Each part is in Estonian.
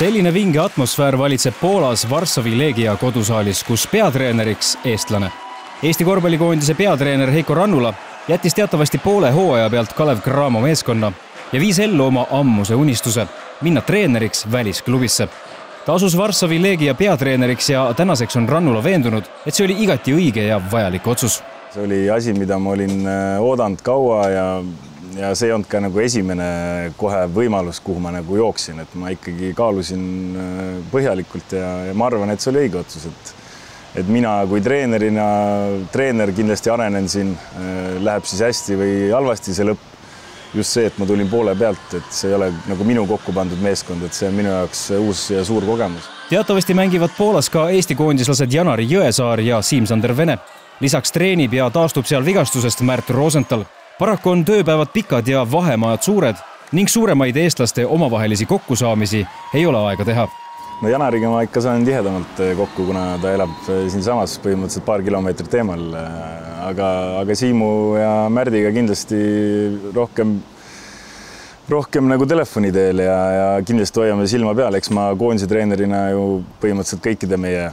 Selline vinge atmosfäär valitseb Poolas Varssavi Legia kodusaalis, kus peatreeneriks eestlane. Eesti korvpallikoondise peatreener Heiko Rannula jättis teatavasti poole hooaja pealt Kalev Cramo meeskonna ja viis ellu oma ammuse unistuse minna treeneriks välisklubisse. Ta asus Varssavi Legia peatreeneriks ja tänaseks on Rannula veendunud, et see oli igati õige ja vajalik otsus. See oli asi, mida ma olin oodanud kaua ja see ei olnud ka nagu esimene kohe võimalus, kuhu ma nagu jooksin, et ma ikkagi kaalusin põhjalikult ja ma arvan, et see oli õige otsus, et mina kui treener kindlasti arenen siin, läheb siis hästi või halvasti see lõpp. Just see, et ma tulin poole pealt, et see ei ole nagu minu kokku pandud meeskond, et see on minu jaoks uus ja suur kogemus. Teatavasti mängivad Poolas ka Eesti koondislased Janari Jõesaar ja Siim-Sander Vene. Lisaks treenib ja taastub seal vigastusest Märt Rosenthal. Paraku on tööpäevad pikad ja vahemaad suured ning suuremaid eestlaste omavahelisi kokkusaamisi ei ole aega teha. No Janariga ma ikka saan tihedamalt kokku, kuna ta elab siin samas põhimõtteliselt paar kilomeetrit eemal. Aga Siimu ja Märdiga kindlasti rohkem nagu telefoni teel ja kindlasti hoiame silma peal. Eks ma koondise treenerina ju põhimõtteliselt kõikide meie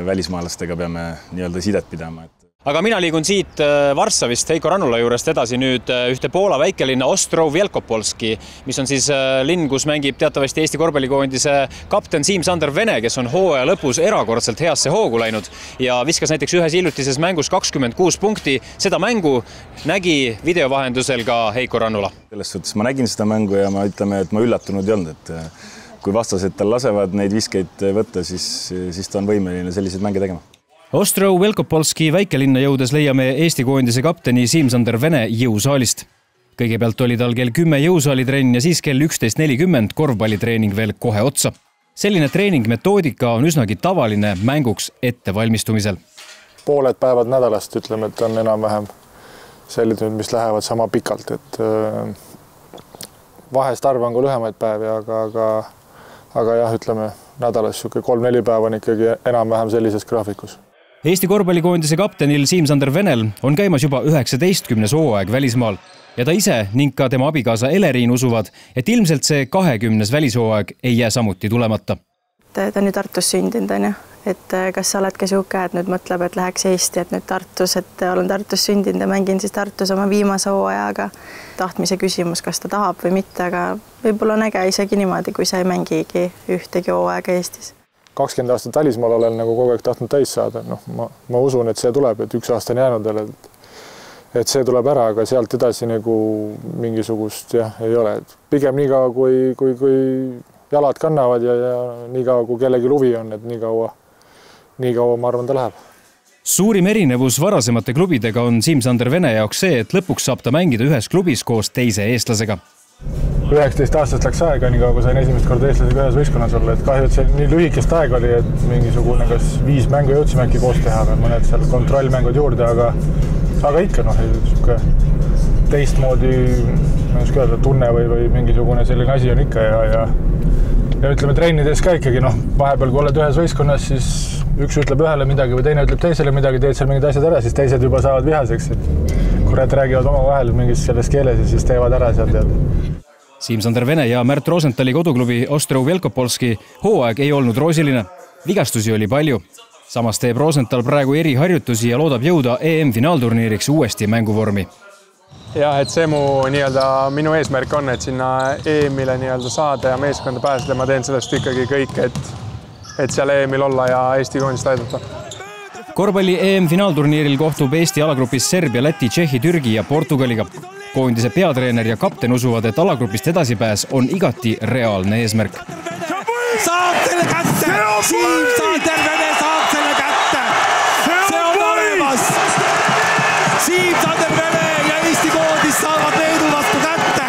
välismaalastega peame nii-öelda sidet pidama. Aga mina liigun siit Varssavist Heiko Rannula juurest edasi nüüd ühte Poola väikelinna Ostrów Wielkopolski, mis on siis linn, kus mängib teatavasti Eesti korvpallikoondise kapten Siim-Sander Vene, kes on hooaja lõpus erakordselt heasse hoogu läinud ja viskas näiteks ühes hiljutises mängus 26 punkti. Seda mängu nägi video vahendusel ka Heiko Rannula. Selles suhtes ma nägin seda mängu ja ma ütleme, et ma üllatunud ei olnud, et kui vastased tal lasevad neid viskeid võtta, siis ta on võimeline selliseid mänge tegema. Ostrów Wielkopolski väikelinna jõudes leiame Eesti koondise kapteni Siim-Sander Vene jõusaalist. Kõigepealt oli tal kell 10 jõusaalitrenn ja siis kell 11.40 korvpallitreening veel kohe otsa. Selline treeningmetoodika on üsnagi tavaline mänguks ettevalmistumisel. Pooled päevad nädalast ütleme, et on enam-vähem sellised, mis lähevad sama pikalt. Et vahest arvan ka lühemaid päevi, aga jah, ütleme, nädalas 3-4 päeva on ikkagi enam-vähem sellises graafikus. Eesti korvpallikoondise kaptenil Siim-Sander Venel on käimas juba 19. hooaeg välismaal ja ta ise ning ka tema abikaasa Eleriin usuvad, et ilmselt see 20. välishooaeg ei jää samuti tulemata. Ta on ju Tartus sündinud, on ju? Et kas sa oled ka siuke, et nüüd mõtleb, et läheks Eesti, et nüüd Tartus, et olen Tartus sündinud ja mängin siis Tartus oma viimase hooajaga. Tahtmise küsimus, kas ta tahab või mitte, aga võib-olla on äge isegi niimoodi, kui sa ei mängigi ühtegi hooaega Eestis. 20 aastat välismaal olen nagu kogu aeg tahtnud täis saada. Ma usun, et see tuleb, et 1 aasta on jäänud veel, et see tuleb ära, aga sealt edasi nagu mingisugust ei ole. Pigem nii kaua, kui jalad kannavad ja nii kaua, kui kellegi huvi on, et nii kaua ma arvan, ta läheb. Suurim erinevus varasemate klubidega on Siim-Sander Vene jaoks see, et lõpuks saab ta mängida ühes klubis koos teise eestlasega. 19 aastast läks aega, nii kaua kui sain esimest korda eestlasega ühes võistkonnas olla, et kahju, et see nii lühikest aeg oli, et mingisugune kas 5 mängu jõudsime äkki koos teha või mõned seal kontrollmängud juurde, aga ikka teistmoodi tunne või mingisugune selline asi on ikka ja ütleme trennides ka ikkagi, vahepeal kui oled ühes võistkonnas, siis üks ütleb ühele midagi või teine ütleb teisele midagi, teed seal mingid asjad ära, siis teised juba saavad vihaseks, et kurat räägivad oma vahel mingis selles keeles ja siis teevad ära seal tead. Siim-Sander Vene ja Märt Rosenthali koduklubi Ostrów Wielkopolski hooaeg ei olnud roosiline. Vigastusi oli palju. Samas teeb Rosenthal praegu eriharjutusi ja loodab jõuda EM-finaalturniiriks uuesti mänguvormi. Jah, et see minu eesmärk on, et sinna EM-ile saada ja meeskonda pääseda. Ma teen sellest ikkagi kõik, et seal EM-il olla ja Eesti koondist aidata. Korvpalli EM-finaalturniiril kohtub Eesti alagrupis Serbia, Läti, Tšehhi, Türgi ja Portugaliga. Koondise peatreener ja kapten usuvad, et alagrupist edasipääs on igati reaalne eesmärk. Saab selle kätte! Siim-Sander Vene saab selle kätte! See on olemas! Siim-Sander Vene ja Eesti koondis saavad Leedu vastu kätte!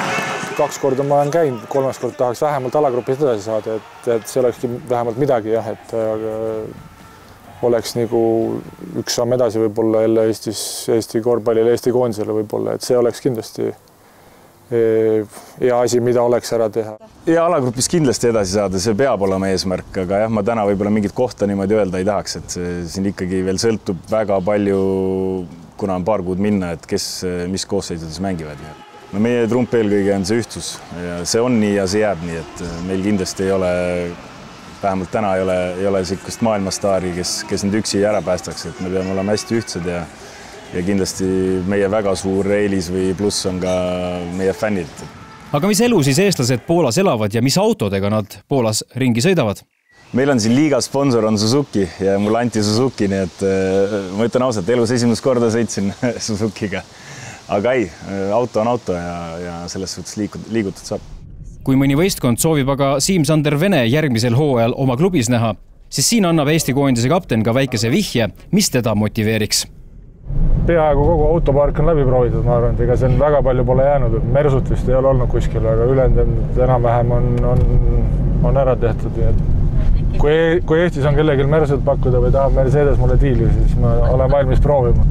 2 korda ma olen käinud, 3. kord tahaks vähemalt alagrupist edasi saada, et see olekski vähemalt midagi, jah, et oleks nagu üks samm edasi võib-olla jälle Eesti korvpallile, Eesti koondisele võib-olla, et see oleks kindlasti hea asi, mida oleks ära teha. Ja alagrupis kindlasti edasi saada, see peab olema eesmärk, aga jah, ma täna võib-olla mingit kohta niimoodi öelda ei tahaks, et siin ikkagi veel sõltub väga palju, kuna on paar kuud minna, et kes mis koosseisudes mängivad. no meie trump eelkõige on see ühtsus ja see on nii ja see jääb nii, et meil kindlasti ei ole, vähemalt täna ei ole siukest maailmastaari, kes nüüd üksi ära päästaks, et me peame olema hästi ühtsed ja kindlasti meie väga suur eelis või pluss on ka meie fännid. Aga mis elu siis eestlased Poolas elavad ja mis autodega nad Poolas ringi sõidavad? Meil on siin liiga sponsor on Suzuki ja mulle anti Suzuki, nii et ma ütlen ausalt, elus esimest korda sõitsin Suzukiga. Aga ei, auto on auto ja selles suhtes liigutud saab. Kui mõni võistkond soovib aga Siim-Sander Vene järgmisel hooajal oma klubis näha, siis siin annab Eesti koondise kapten ka väikese vihje, mis teda motiveeriks. Peaaegu kogu autopark on läbi proovitud, ma arvan, et ega see väga palju pole jäänud, et Mersut vist ei ole olnud kuskil, aga ülendanud enam-vähem on ära tehtud. Kui Eestis on kellegil Mersut pakkuda või tahab Mercedes mulle diili, siis ma olen valmis proovima.